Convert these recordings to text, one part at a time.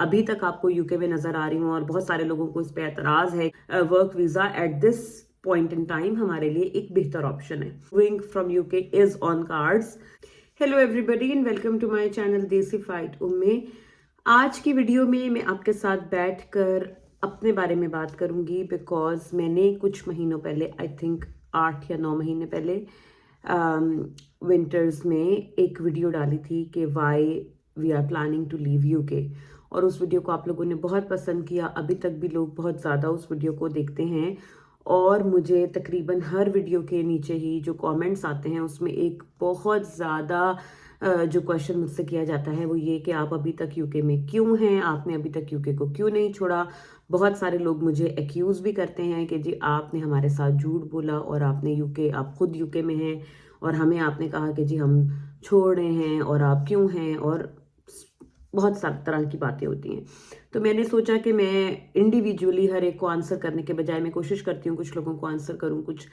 अभी तक आपको यूके में नजर आ रही हूँ और बहुत सारे लोगों को इस पे एतराज है, work visa at this point in time हमारे लिए एक बेहतर ऑप्शन है। Moving from UK is on cards. Hello everybody and welcome to my channel Desi fight Umme. आज की वीडियो में मैं आपके साथ बैठकर अपने बारे में बात करूंगी, बिकॉज मैंने कुछ महीनों पहले, आई थिंक 8 या 9 महीने पहले विंटर्स में एक वीडियो डाली थी कि why we are planning to leave UK, और उस वीडियो को आप लोगों ने बहुत पसंद किया। अभी तक भी लोग बहुत ज़्यादा उस वीडियो को देखते हैं और मुझे तकरीबन हर वीडियो के नीचे ही जो कमेंट्स आते हैं उसमें एक बहुत ज़्यादा जो क्वेश्चन मुझसे किया जाता है वो ये कि आप अभी तक यूके में क्यों हैं, आपने अभी तक यूके को क्यों नहीं छोड़ा। बहुत सारे लोग मुझे एक्यूज़ भी करते हैं कि जी आपने हमारे साथ झूठ बोला और आप खुद यूके में हैं और हमें आपने कहा कि जी हम छोड़ रहे हैं और आप क्यों हैं, और बहुत सारी तरह की बातें होती हैं। तो मैंने सोचा कि मैं इंडिविजुअली हर एक को आंसर करने के बजाय मैं कोशिश करती हूँ कुछ लोगों को आंसर करूँ, कुछ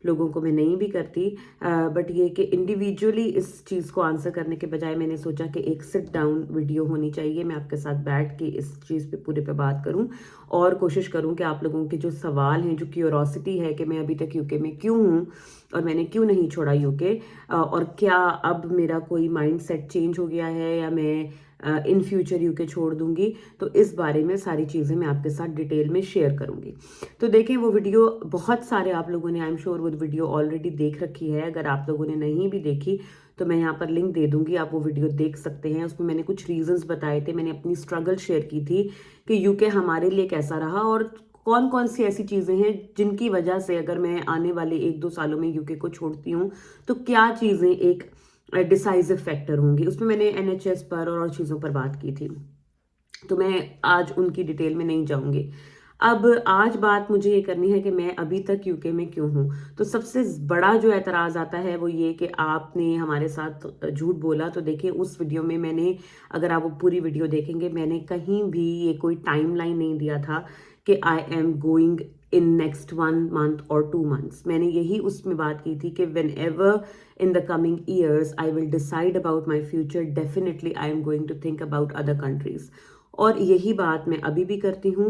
लोगों को मैं नहीं भी करती, बट ये कि इंडिविजुअली इस चीज़ को आंसर करने के बजाय मैंने सोचा कि एक सिट डाउन वीडियो होनी चाहिए। मैं आपके साथ बैठ के इस चीज़ पे पूरे पे बात करूं और कोशिश करूं कि आप लोगों के जो सवाल हैं, जो क्यूरोसिटी है कि मैं अभी तक यूके में क्यों हूं और मैंने क्यों नहीं छोड़ा यूके, और क्या अब मेरा कोई माइंड सेट चेंज हो गया है या मैं इन फ्यूचर यूके छोड़ दूंगी, तो इस बारे में सारी चीज़ें मैं आपके साथ डिटेल में शेयर करूंगी। तो देखें वो वीडियो, बहुत सारे आप लोगों ने आई एम श्योर वो वीडियो ऑलरेडी देख रखी है। अगर आप लोगों ने नहीं भी देखी तो मैं यहाँ पर लिंक दे दूंगी, आप वो वीडियो देख सकते हैं। उसमें मैंने कुछ रीजंस बताए थे, मैंने अपनी स्ट्रगल शेयर की थी कि यूके हमारे लिए कैसा रहा और कौन कौन सी ऐसी चीज़ें हैं जिनकी वजह से अगर मैं आने वाले 1-2 सालों में यूके को छोड़ती हूँ तो क्या चीज़ें एक डिसाइसिव फैक्टर होंगी। उसमें मैंने एनएचएस पर और चीज़ों पर बात की थी, तो मैं आज उनकी डिटेल में नहीं जाऊंगी। अब आज बात मुझे ये करनी है कि मैं अभी तक यूके में क्यों हूँ। तो सबसे बड़ा जो एतराज़ आता है वो ये कि आपने हमारे साथ झूठ बोला। तो देखिए उस वीडियो में मैंने, अगर आप वो पूरी वीडियो देखेंगे, मैंने कहीं भी ये कोई टाइमलाइन नहीं दिया था कि I am going in next 1 month और 2 मंथ्स। मैंने यही उसमें बात की थी कि when ever in the coming years I will decide about my future, definitely I am going to think about other countries। और यही बात मैं अभी भी करती हूँ।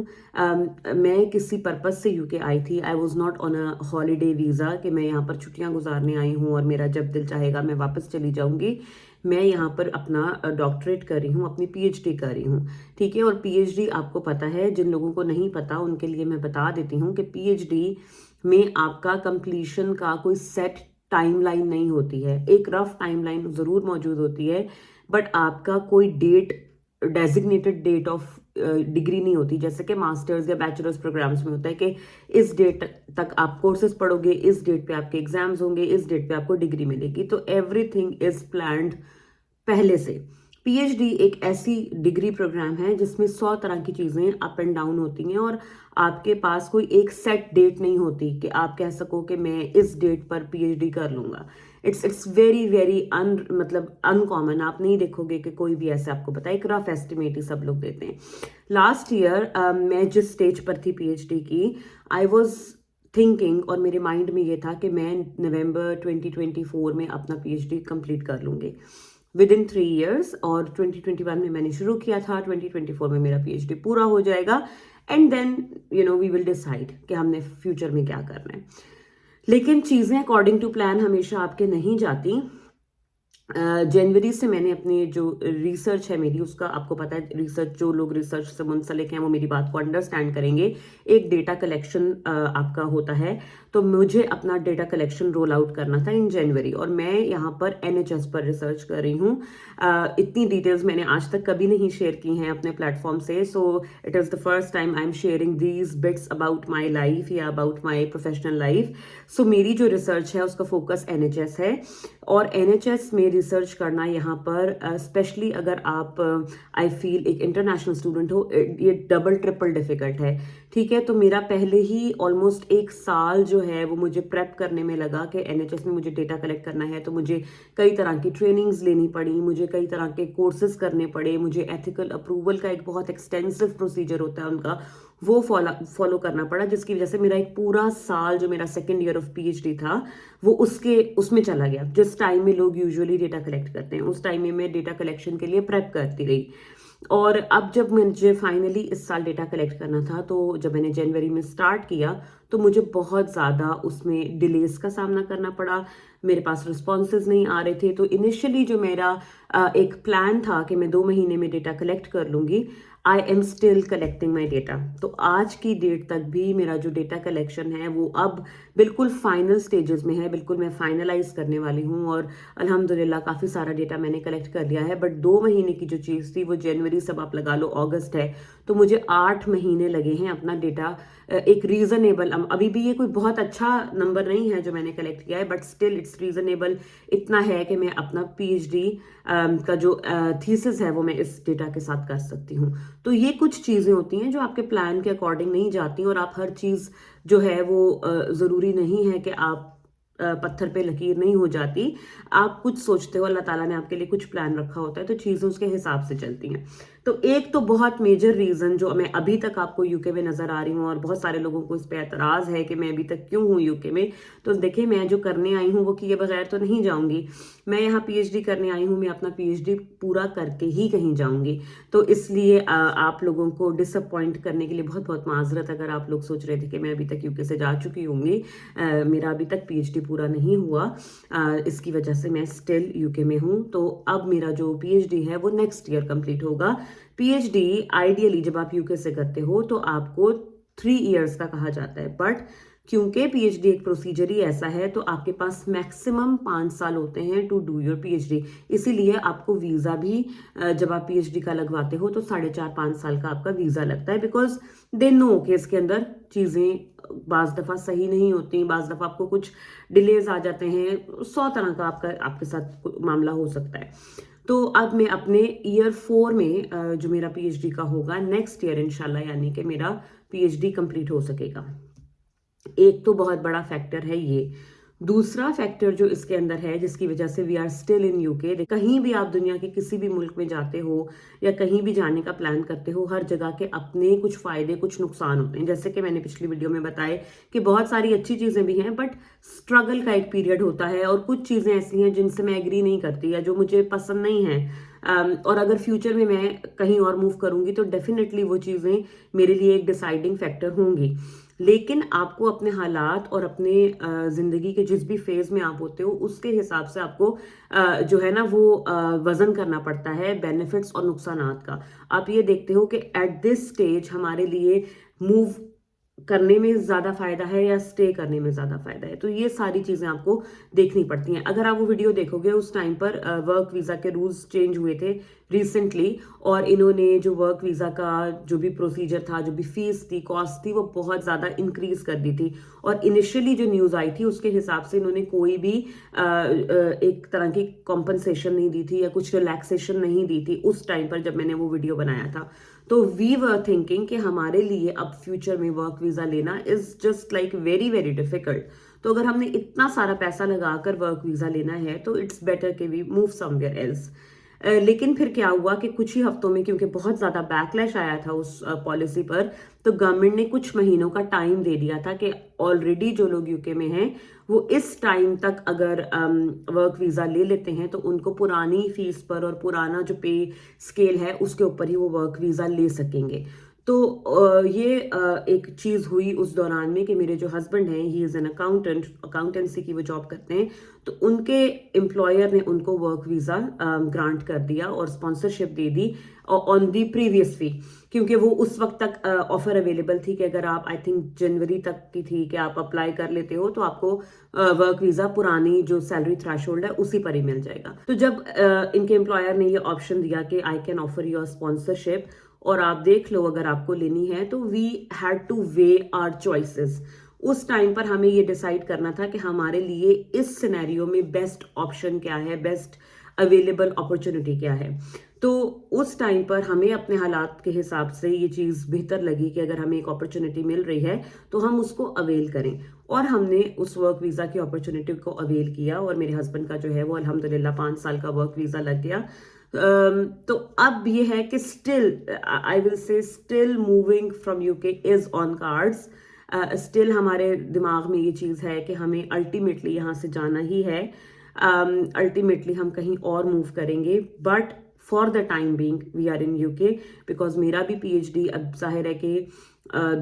मैं किसी पर्पस से यूके आई थी। I was not on a holiday visa कि मैं यहाँ पर छुट्टियाँ गुजारने आई हूँ और मेरा जब दिल चाहेगा मैं वापस चली जाऊँगी। मैं यहाँ पर अपना डॉक्टरेट कर रही हूँ, अपनी पीएचडी कर रही हूँ, ठीक है। और पीएचडी आपको पता है, जिन लोगों को नहीं पता उनके लिए मैं बता देती हूँ कि पीएचडी में आपका कंप्लीशन का कोई सेट टाइमलाइन नहीं होती है। एक रफ टाइमलाइन ज़रूर मौजूद होती है, बट आपका कोई date, designated date of degree नहीं होती, जैसे कि मास्टर्स या बैचलर्स प्रोग्राम्स में होता है कि इस डेट तक आप कोर्सेज पढ़ोगे, इस डेट पे आपके एग्जाम्स होंगे, इस डेट पे आपको डिग्री मिलेगी। तो एवरीथिंग इज प्लान्ड पहले से। पीएचडी एक ऐसी डिग्री प्रोग्राम है जिसमें 100 तरह की चीज़ें अप एंड डाउन होती हैं और आपके पास कोई एक सेट डेट नहीं होती कि आप कह सको कि मैं इस डेट पर पीएचडी कर लूँगा। इट्स वेरी वेरी मतलब अनकॉमन। आप नहीं देखोगे कि कोई भी ऐसे आपको बताए, एक रफ एस्टिमेट ही सब लोग देते हैं। लास्ट ईयर मैं जिस स्टेज पर थी पीएचडी की, आई वॉज थिंकिंग, और मेरे माइंड में ये था कि मैं नवंबर 2024 में अपना पीएचडी कंप्लीट कर लूँगी विद इन 3 years। और 2021 में मैंने शुरू किया था, 2024 में मेरा पीएचडी पूरा हो जाएगा and then we will decide कि हमने फ्यूचर में क्या करना है। लेकिन चीज़ें अकॉर्डिंग टू प्लान हमेशा आपके नहीं जाती। जनवरी से मैंने अपनी जो रिसर्च है मेरी, उसका आपको पता है, रिसर्च, जो लोग रिसर्च से मुंसलिक हैं वो मेरी बात को अंडरस्टैंड करेंगे। एक डेटा कलेक्शन आपका होता है, तो मुझे अपना डेटा कलेक्शन रोल आउट करना था इन जनवरी, और मैं यहाँ पर एनएचएस पर रिसर्च कर रही हूँ। इतनी डिटेल्स मैंने आज तक कभी नहीं शेयर की हैं अपने प्लेटफॉर्म से, so it is the first time I am sharing these bits about my life या अबाउट माई प्रोफेशनल लाइफ। सो मेरी जो रिसर्च है उसका फोकस एनएचएस है, और एनएचएस में रिसर्च करना यहाँ पर स्पेशली अगर आप आई फील एक इंटरनेशनल स्टूडेंट हो, ये डबल ट्रिपल डिफिकल्ट है, ठीक है। तो मेरा पहले ही ऑलमोस्ट 1 साल जो है वो मुझे प्रेप करने में लगा कि एनएचएस में मुझे डेटा कलेक्ट करना है। तो मुझे कई तरह की ट्रेनिंग्स लेनी पड़ी, मुझे कई तरह के कोर्सेज करने पड़े, मुझे एथिकल अप्रूवल का एक बहुत एक्सटेंसिव प्रोसीजर होता है उनका, वो फॉलो करना पड़ा, जिसकी वजह से मेरा एक पूरा साल जो मेरा सेकेंड ईयर ऑफ पीएचडी था वो उसमें चला गया। जिस टाइम में लोग यूजुअली डेटा कलेक्ट करते हैं उस टाइम में मैं डेटा कलेक्शन के लिए प्रेप करती रही। और अब जब मुझे फाइनली इस साल डेटा कलेक्ट करना था, तो जब मैंने जनवरी में स्टार्ट किया तो मुझे बहुत ज़्यादा उसमें डिलेस का सामना करना पड़ा। मेरे पास रिस्पॉन्सेज नहीं आ रहे थे। तो इनिशियली जो मेरा एक प्लान था कि मैं 2 महीने में डेटा कलेक्ट कर लूँगी, I am still collecting my data. तो आज की डेट तक भी मेरा जो डेटा कलेक्शन है वो अब बिल्कुल फाइनल स्टेजेस में है, बिल्कुल मैं फाइनलाइज करने वाली हूँ। और अल्हम्दुलिल्लाह काफ़ी सारा डेटा मैंने कलेक्ट कर लिया है। बट 2 महीने की जो चीज़ थी वो जनवरी, सब आप लगा लो अगस्त है, तो मुझे 8 महीने लगे हैं अपना डेटा एक रीजनेबल, अभी भी ये कोई बहुत अच्छा नंबर नहीं है जो मैंने कलेक्ट किया है, बट स्टिल इट्स रीजनेबल। इतना है कि मैं अपना पीएचडी का जो थीसिस है वो मैं इस डेटा के साथ कर सकती हूँ। तो ये कुछ चीज़ें होती हैं जो आपके प्लान के अकॉर्डिंग नहीं जाती, और आप हर चीज़ जो है वो ज़रूरी नहीं है कि आप पत्थर पे लकीर नहीं हो जाती। आप कुछ सोचते हो, अल्लाह ताला ने आपके लिए कुछ प्लान रखा होता है, तो चीज़ें उसके हिसाब से चलती हैं। तो एक तो बहुत मेजर रीज़न जो मैं अभी तक आपको यूके में नज़र आ रही हूँ, और बहुत सारे लोगों को इस पे एतराज़ है कि मैं अभी तक क्यों हूँ यूके में। तो देखिए, मैं जो करने आई हूँ वो किए बगैर तो नहीं जाऊँगी। मैं यहाँ पीएचडी करने आई हूँ, मैं अपना पीएचडी पूरा करके ही कहीं जाऊँगी। तो इसलिए आप लोगों को डिसअपॉइंट करने के लिए बहुत बहुत माजरत, अगर आप लोग सोच रहे थे कि मैं अभी तक यूके से जा चुकी होंगी। मेरा अभी तक पीएचडी पूरा नहीं हुआ, इसकी वजह से मैं स्टिल यूके में हूँ। तो अब मेरा जो पीएचडी है वो नेक्स्ट ईयर कंप्लीट होगा। पीएचडी आइडियली जब आप यूके से करते हो तो आपको 3 इयर्स का कहा जाता है, बट क्योंकि पीएचडी एक प्रोसीजर ही ऐसा है, तो आपके पास मैक्सिमम 5 साल होते हैं टू डू योर पीएचडी। इसीलिए आपको वीज़ा भी जब आप पीएचडी का लगवाते हो तो 4.5-5 साल का आपका वीज़ा लगता है, बिकॉज दे नो कि इसके अंदर चीज़ें बाज दफ़ा सही नहीं होती, बाज दफ़ा आपको कुछ डिलेज आ जाते हैं, 100 तरह का आपके साथ मामला हो सकता है। तो अब मैं अपने ईयर 4 में जो मेरा पीएचडी का होगा नेक्स्ट ईयर इंशाल्लाह, यानी कि मेरा पीएचडी कंप्लीट हो सकेगा। एक तो बहुत बड़ा फैक्टर है ये। दूसरा फैक्टर जो इसके अंदर है, जिसकी वजह से we are still in UK, कहीं भी आप दुनिया के किसी भी मुल्क में जाते हो या कहीं भी जाने का प्लान करते हो, हर जगह के अपने कुछ फायदे कुछ नुकसान होते हैं। जैसे कि मैंने पिछली वीडियो में बताया कि बहुत सारी अच्छी चीज़ें भी हैं, बट स्ट्रगल का एक पीरियड होता है, और कुछ चीज़ें ऐसी हैं जिनसे मैं एग्री नहीं करती या जो मुझे पसंद नहीं है। और अगर फ्यूचर में मैं कहीं और मूव करूंगी तो डेफिनेटली वो चीज़ें मेरे लिए एक डिसाइडिंग फैक्टर होंगी। लेकिन आपको अपने हालात और अपने ज़िंदगी के जिस भी फेज़ में आप होते हो उसके हिसाब से आपको जो है ना वो वज़न करना पड़ता है बेनिफिट्स और नुकसानात का। आप ये देखते हो कि एट दिस स्टेज हमारे लिए मूव करने में ज़्यादा फ़ायदा है या स्टे करने में ज़्यादा फ़ायदा है। तो ये सारी चीज़ें आपको देखनी पड़ती हैं। अगर आप वो वीडियो देखोगे, उस टाइम पर वर्क वीज़ा के रूल्स चेंज हुए थे रिसेंटली, और इन्होंने जो वर्क वीज़ा का जो भी प्रोसीजर था, जो भी फीस थी, कॉस्ट थी, वो बहुत ज़्यादा इंक्रीज कर दी थी। और इनिशियली जो न्यूज़ आई थी उसके हिसाब से इन्होंने कोई भी एक तरह की कॉम्पनसेशन नहीं दी थी या कुछ रिलैक्सेशन नहीं दी थी उस टाइम पर जब मैंने वो वीडियो बनाया था। तो वी वर थिंकिंग कि हमारे लिए अब फ्यूचर में वर्क वीज़ा लेना is just like very very difficult. तो अगर हमने इतना सारा पैसा लगाकर वर्क वीज़ा लेना है तो इट्स बेटर कि वी मूव समवेयर एल्स। लेकिन फिर क्या हुआ कि कुछ ही हफ्तों में, क्योंकि बहुत ज़्यादा बैकलैश आया था उस पॉलिसी पर, तो गवर्नमेंट ने कुछ महीनों का टाइम दे दिया था कि ऑलरेडी जो लोग यूके में हैं वो इस टाइम तक अगर वर्क वीज़ा ले लेते हैं तो उनको पुरानी फीस पर और पुराना जो पे स्केल है उसके ऊपर ही वो वर्क वीज़ा ले सकेंगे। तो ये एक चीज़ हुई उस दौरान में कि मेरे जो हस्बैंड हैं, he is an accountant, accountancy की वो जॉब करते हैं, तो उनके एम्प्लॉयर ने उनको वर्क वीज़ा ग्रांट कर दिया और स्पॉन्सरशिप दे दी ऑन दी प्रीवियस फी, क्योंकि वो उस वक्त तक ऑफर अवेलेबल थी कि अगर आप, आई थिंक जनवरी तक की थी, कि आप अप्लाई कर लेते हो तो आपको वर्क वीज़ा पुरानी जो सैलरी थ्रेशोल्ड है उसी पर ही मिल जाएगा। तो जब इनके एम्प्लॉयर ने ये ऑप्शन दिया कि I can offer your sponsorship और आप देख लो अगर आपको लेनी है, तो we had to weigh our choices. उस टाइम पर हमें ये डिसाइड करना था कि हमारे लिए इस सिनेरियो में बेस्ट ऑप्शन क्या है, बेस्ट अवेलेबल अपॉर्चुनिटी क्या है। तो उस टाइम पर हमें अपने हालात के हिसाब से ये चीज़ बेहतर लगी कि अगर हमें एक अपॉर्चुनिटी मिल रही है तो हम उसको अवेल करें, और हमने उस वर्क वीज़ा की अपॉर्चुनिटी को अवेल किया। और मेरे हस्बैंड का जो है वो अल्हम्दुलिल्लाह 5 साल का वर्क वीज़ा लग गया। तो अब ये है कि still I will say still moving from UK is on cards. Still हमारे दिमाग में ये चीज़ है कि हमें अल्टीमेटली यहाँ से जाना ही है, अल्टीमेटली हम कहीं और मूव करेंगे, but for the time being we are in UK, because मेरा भी पीएचडी अब जाहिर है कि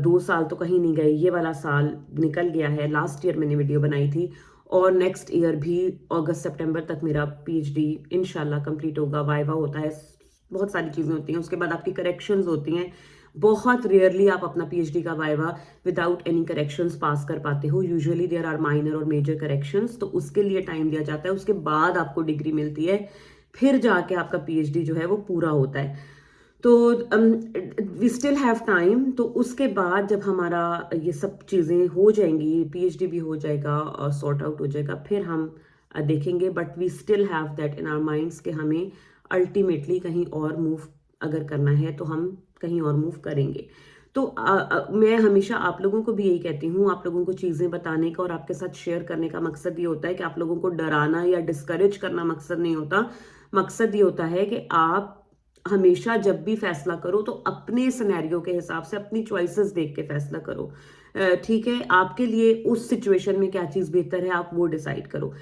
2 साल तो कहीं नहीं गए, ये वाला साल निकल गया है। लास्ट ईयर मैंने वीडियो बनाई थी और नेक्स्ट ईयर भी अगस्त सितंबर तक मेरा पीएचडी इंशाल्लाह कंप्लीट होगा। वाइवा होता है, बहुत सारी चीज़ें होती हैं, उसके बाद आपकी करेक्शंस होती हैं। बहुत रेयरली आप अपना पीएचडी का वाइवा विदाउट एनी करेक्शंस पास कर पाते हो। यूजुअली देयर आर माइनर और मेजर करेक्शंस, तो उसके लिए टाइम दिया जाता है। उसके बाद आपको डिग्री मिलती है, फिर जाके आपका पीएचडी जो है वो पूरा होता है। तो वी स्टिल हैव टाइम। तो उसके बाद जब हमारा ये सब चीज़ें हो जाएंगी, पीएचडी भी हो जाएगा और सॉर्ट आउट हो जाएगा, फिर हम देखेंगे। But we still have that in our minds कि हमें अल्टीमेटली कहीं और मूव अगर करना है तो हम कहीं और मूव करेंगे। तो मैं हमेशा आप लोगों को भी यही कहती हूँ, आप लोगों को चीज़ें बताने का और आपके साथ शेयर करने का मकसद ये होता है कि आप लोगों को डराना या डिस्करेज करना मकसद नहीं होता। मकसद ये होता है कि आप हमेशा जब भी फैसला करो तो अपने सिनेरियो के हिसाब से अपनी चॉइसेस देख के फैसला करो। ठीक है, आपके लिए उस सिचुएशन में क्या चीज़ बेहतर है आप वो डिसाइड करो।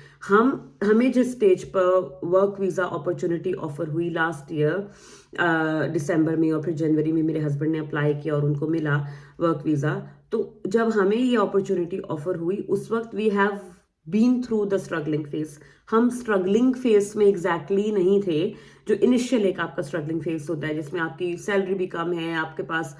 हमें जिस स्टेज पर वर्क वीज़ा अपॉर्चुनिटी ऑफर हुई लास्ट ईयर दिसंबर में और फिर जनवरी में मेरे हस्बैंड ने अप्लाई किया और उनको मिला वर्क वीज़ा, तो जब हमें ये अपॉर्चुनिटी ऑफर हुई उस वक्त we have been through the struggling phase. हम स्ट्रगलिंग फेस में एग्जैक्टली नहीं थे जो इनिशियल एक आपका स्ट्रगलिंग फेस होता है, जिसमें आपकी सैलरी भी कम है, आपके पास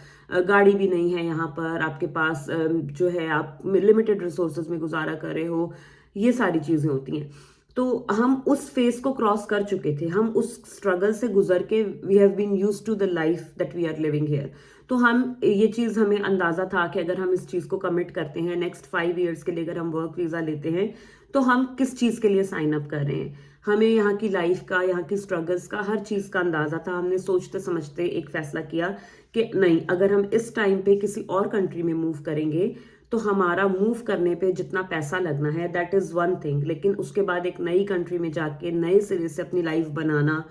गाड़ी भी नहीं है, यहाँ पर आपके पास जो है आप लिमिटेड रिसोर्सेज में गुजारा कर रहे हो, ये सारी चीज़ें होती हैं। तो हम उस फेस को क्रॉस कर चुके थे, हम उस स्ट्रगल से गुजर के we have been used to the life that we are living here. तो ये चीज़ हमें अंदाज़ा था कि अगर हम इस चीज़ को कमिट करते हैं नेक्स्ट 5 ईयर्स के लिए, अगर हम वर्क वीज़ा लेते हैं तो हम किस चीज़ के लिए साइन अप कर रहे हैं। हमें यहाँ की लाइफ का, यहाँ की स्ट्रगल्स का, हर चीज़ का अंदाज़ा था। हमने सोचते समझते एक फैसला किया कि नहीं, अगर हम इस टाइम पे किसी और कंट्री में मूव करेंगे तो हमारा मूव करने पे जितना पैसा लगना है दैट इज़ वन थिंग, लेकिन उसके बाद एक नई कंट्री में जाके नए सिरे से अपनी लाइफ बनाना,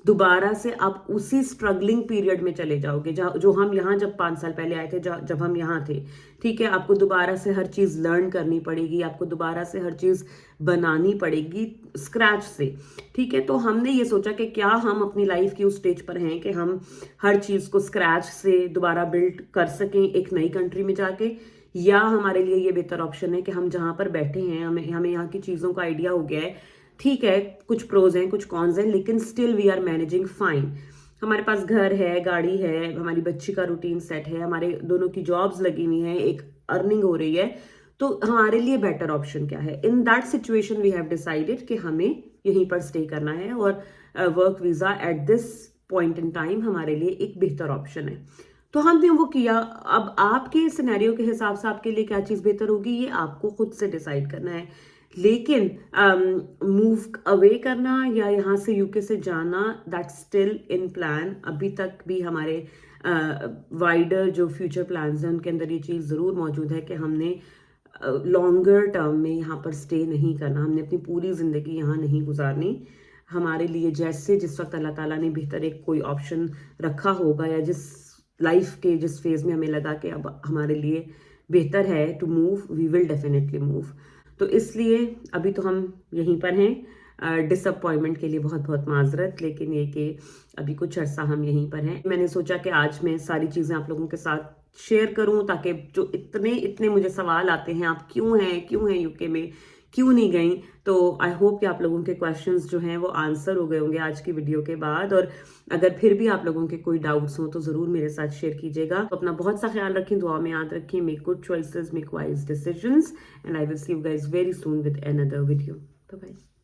दोबारा से आप उसी स्ट्रगलिंग पीरियड में चले जाओगे जो हम यहाँ जब 5 साल पहले आए थे, जब हम यहाँ थे। ठीक है, आपको दोबारा से हर चीज़ लर्न करनी पड़ेगी, आपको दोबारा से हर चीज़ बनानी पड़ेगी स्क्रैच से। ठीक है, तो हमने ये सोचा कि क्या हम अपनी लाइफ की उस स्टेज पर हैं कि हम हर चीज़ को स्क्रैच से दोबारा बिल्ड कर सकें एक नई कंट्री में जाके, या हमारे लिए ये बेहतर ऑप्शन है कि हम जहाँ पर बैठे हैं हमें यहाँ की चीज़ों का आइडिया हो गया है। ठीक है, कुछ प्रोज हैं, कुछ कॉन्स हैं, लेकिन still we are managing fine. हमारे पास घर है, गाड़ी है, हमारी बच्ची का रूटीन सेट है, हमारे दोनों की जॉब्स लगी हुई हैं, एक अर्निंग हो रही है। तो हमारे लिए बेटर ऑप्शन क्या है? In that situation we have decided कि हमें यहीं पर स्टे करना है और work visa at this point in time हमारे लिए एक बेहतर ऑप्शन है। तो हमने वो किया। अब आपके सिनेरियो के हिसाब से आपके लिए क्या चीज़ बेहतर होगी ये आपको खुद से डिसाइड करना है। लेकिन मूव अवे करना या यहाँ से यूके से जाना, दैट स्टिल इन प्लान। अभी तक भी हमारे वाइडर जो फ्यूचर प्लान्स हैं उनके अंदर ये चीज़ ज़रूर मौजूद है कि हमने लॉन्गर टर्म में यहाँ पर स्टे नहीं करना, हमने अपनी पूरी ज़िंदगी यहाँ नहीं गुजारनी। हमारे लिए जैसे जिस वक्त अल्लाह ताला ने बेहतर एक कोई ऑप्शन रखा होगा या जिस लाइफ के जिस फेज़ में हमें लगा कि अब हमारे लिए बेहतर है to move, we will definitely move. तो इसलिए अभी तो हम यहीं पर हैं। डिसअपॉइंटमेंट के लिए बहुत बहुत माजरत, लेकिन ये कि अभी कुछ अर्सा हम यहीं पर हैं। मैंने सोचा कि आज मैं सारी चीज़ें आप लोगों के साथ शेयर करूं ताकि जो इतने मुझे सवाल आते हैं, आप क्यों हैं यूके में, क्यों नहीं गई, तो आई होप कि आप लोगों के क्वेश्चंस जो हैं वो आंसर हो गए होंगे आज की वीडियो के बाद। और अगर फिर भी आप लोगों के कोई डाउट्स हो तो ज़रूर मेरे साथ शेयर कीजिएगा। तो अपना बहुत सा ख्याल रखें, दुआ में याद रखें। Make good choices, make wise decisions, and I will see you guys very soon with another video. Bye bye.